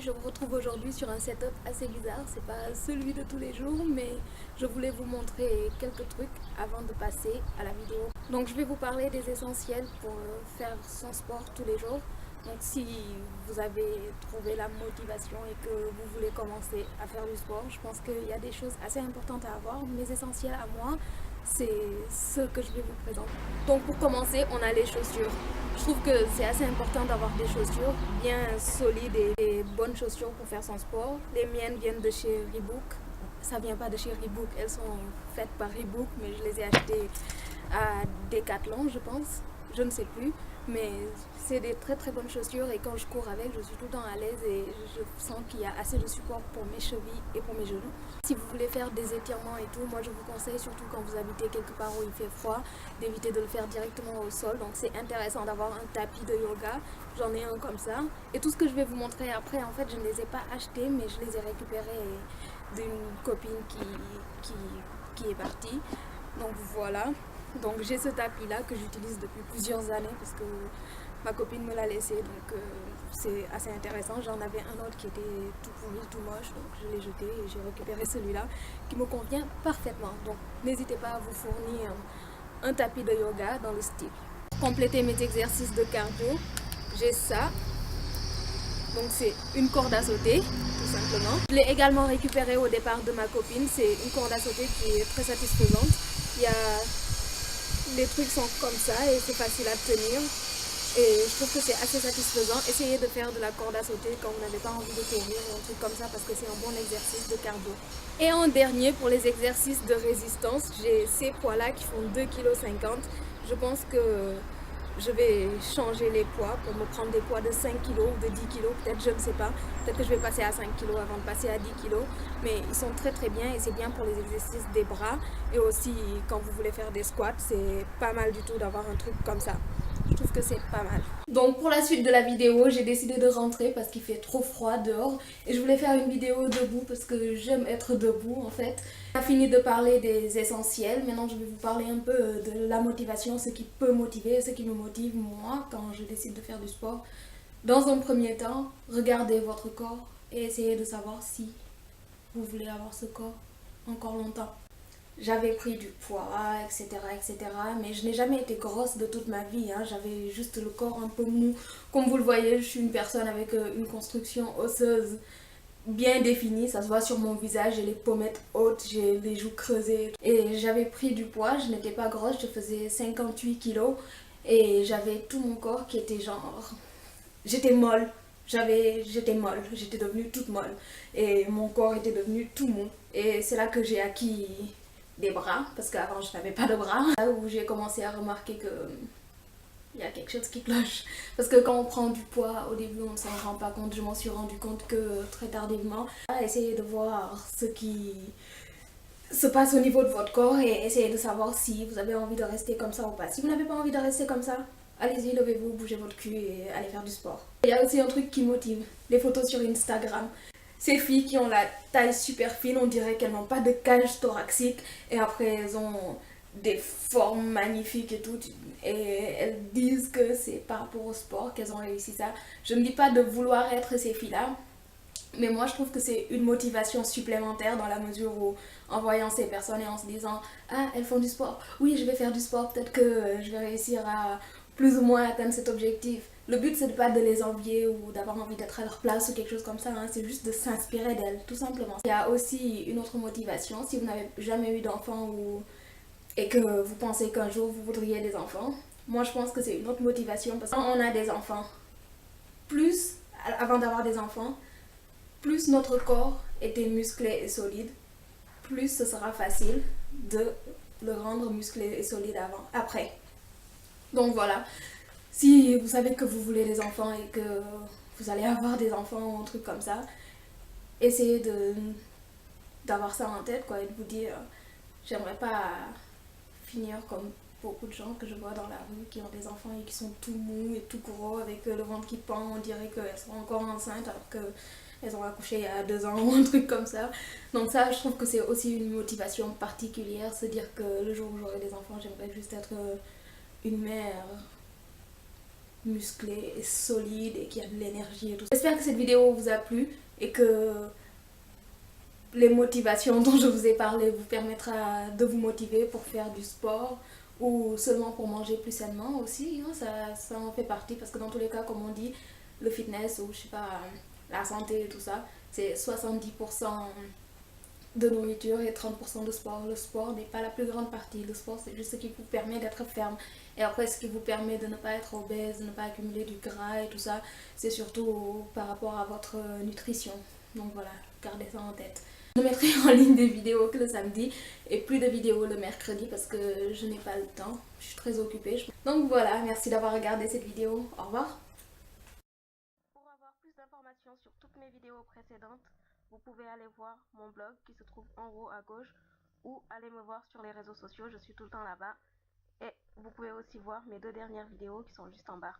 je vous retrouve aujourd'hui sur un setup assez bizarre. C'est pas celui de tous les jours, mais je voulais vous montrer quelques trucs avant de passer à la vidéo. Donc je vais vous parler des essentiels pour faire son sport tous les jours. Donc si vous avez trouvé la motivation et que vous voulez commencer à faire du sport, je pense qu'il y a des choses assez importantes à avoir. Mes essentiels à moi, c'est ce que je vais vous présenter. Donc pour commencer, on a les chaussures. Je trouve que c'est assez important d'avoir des chaussures bien solides et bonnes chaussures pour faire son sport. Les miennes viennent de chez Reebok. Ça vient pas de chez Reebok, elles sont faites par Reebok, mais je les ai achetées à Decathlon, je pense. Je ne sais plus, mais c'est des très très bonnes chaussures et quand je cours avec, je suis tout le temps à l'aise et je sens qu'il y a assez de support pour mes chevilles et pour mes genoux. Si vous voulez faire des étirements et tout, moi je vous conseille, surtout quand vous habitez quelque part où il fait froid, d'éviter de le faire directement au sol. Donc c'est intéressant d'avoir un tapis de yoga. J'en ai un comme ça. Et tout ce que je vais vous montrer après, en fait, je ne les ai pas achetés, mais je les ai récupérés d'une copine qui est partie. Donc voilà. Donc j'ai ce tapis là que j'utilise depuis plusieurs années parce que ma copine me l'a laissé, donc c'est assez intéressant. J'en avais un autre qui était tout pourri, tout moche, donc je l'ai jeté et j'ai récupéré celui-là qui me convient parfaitement. Donc n'hésitez pas à vous fournir un tapis de yoga dans le style. Pour compléter mes exercices de cardio, j'ai ça. Donc c'est une corde à sauter, tout simplement. Je l'ai également récupéré au départ de ma copine. C'est une corde à sauter qui est très satisfaisante. Les trucs sont comme ça et c'est facile à tenir. Et je trouve que c'est assez satisfaisant. Essayez de faire de la corde à sauter quand vous n'avez pas envie de courir ou un truc comme ça parce que c'est un bon exercice de cardio. Et en dernier, pour les exercices de résistance, j'ai ces poids-là qui font 2,50 kg. Je pense que je vais changer les poids pour me prendre des poids de 5 kg ou de 10 kg, peut-être, je ne sais pas. Peut-être que je vais passer à 5 kg avant de passer à 10 kg. Mais ils sont très très bien et c'est bien pour les exercices des bras. Et aussi quand vous voulez faire des squats, c'est pas mal du tout d'avoir un truc comme ça. Je trouve que c'est pas mal. Donc pour la suite de la vidéo, j'ai décidé de rentrer parce qu'il fait trop froid dehors. Et je voulais faire une vidéo debout parce que j'aime être debout en fait. On a fini de parler des essentiels. Maintenant je vais vous parler un peu de la motivation, ce qui peut motiver, ce qui me motive moi quand je décide de faire du sport. Dans un premier temps, regardez votre corps et essayez de savoir si vous voulez avoir ce corps encore longtemps. J'avais pris du poids, etc., mais je n'ai jamais été grosse de toute ma vie, hein. J'avais juste le corps un peu mou. Comme vous le voyez, je suis une personne avec une construction osseuse bien définie, ça se voit sur mon visage, j'ai les pommettes hautes, j'ai les joues creusées. Et j'avais pris du poids, je n'étais pas grosse, je faisais 58 kilos et j'avais tout mon corps qui était genre... J'étais molle, j'étais molle, j'étais devenue toute molle et mon corps était devenu tout mou. Et c'est là que j'ai acquis des bras, parce qu'avant je n'avais pas de bras, là où j'ai commencé à remarquer que il y a quelque chose qui cloche. Parce que quand on prend du poids, au début on ne s'en rend pas compte, je m'en suis rendu compte que très tardivement. Essayez de voir ce qui se passe au niveau de votre corps et essayez de savoir si vous avez envie de rester comme ça ou pas. Si vous n'avez pas envie de rester comme ça, allez-y, levez-vous, bougez votre cul et allez faire du sport. Il y a aussi un truc qui motive, les photos sur Instagram. Ces filles qui ont la taille super fine, on dirait qu'elles n'ont pas de cage thoracique et après elles ont des formes magnifiques et tout et elles disent que c'est par rapport au sport qu'elles ont réussi ça. Je ne dis pas de vouloir être ces filles-là, mais moi je trouve que c'est une motivation supplémentaire dans la mesure où en voyant ces personnes et en se disant ah elles font du sport, oui je vais faire du sport, peut-être que je vais réussir à plus ou moins atteindre cet objectif. Le but c'est pas de les envier ou d'avoir envie d'être à leur place ou quelque chose comme ça, hein. C'est juste de s'inspirer d'elles tout simplement. Il y a aussi une autre motivation, si vous n'avez jamais eu d'enfant et que vous pensez qu'un jour vous voudriez des enfants. Moi je pense que c'est une autre motivation parce que quand on a des enfants, plus avant d'avoir des enfants, plus notre corps était musclé et solide, plus ce sera facile de le rendre musclé et solide après. Donc voilà, si vous savez que vous voulez des enfants et que vous allez avoir des enfants ou un truc comme ça, essayez d'avoir ça en tête quoi, et de vous dire j'aimerais pas finir comme beaucoup de gens que je vois dans la rue qui ont des enfants et qui sont tout mous et tout gros avec le ventre qui pend, on dirait qu'elles sont encore enceintes alors qu'elles ont accouché il y a 2 ans ou un truc comme ça. Donc ça je trouve que c'est aussi une motivation particulière, se dire que le jour où j'aurai des enfants j'aimerais juste être une mère musclé et solide et qui a de l'énergie et tout. J'espère que cette vidéo vous a plu et que les motivations dont je vous ai parlé vous permettra de vous motiver pour faire du sport ou seulement pour manger plus sainement aussi, hein, ça en fait partie parce que dans tous les cas, comme on dit, le fitness ou je sais pas, la santé et tout ça, c'est 70% de nourriture et 30% de sport. Le sport n'est pas la plus grande partie, le sport c'est juste ce qui vous permet d'être ferme et après ce qui vous permet de ne pas être obèse, de ne pas accumuler du gras et tout ça, c'est surtout par rapport à votre nutrition. Donc voilà, gardez ça en tête. Je mettrai en ligne des vidéos que le samedi et plus de vidéos le mercredi parce que je n'ai pas le temps, je suis très occupée. Donc voilà, merci d'avoir regardé cette vidéo, au revoir. Pour avoir plus d'informations sur toutes mes vidéos précédentes, vous pouvez aller voir mon blog qui se trouve en haut à gauche ou aller me voir sur les réseaux sociaux, je suis tout le temps là-bas. Et vous pouvez aussi voir mes 2 dernières vidéos qui sont juste en bas.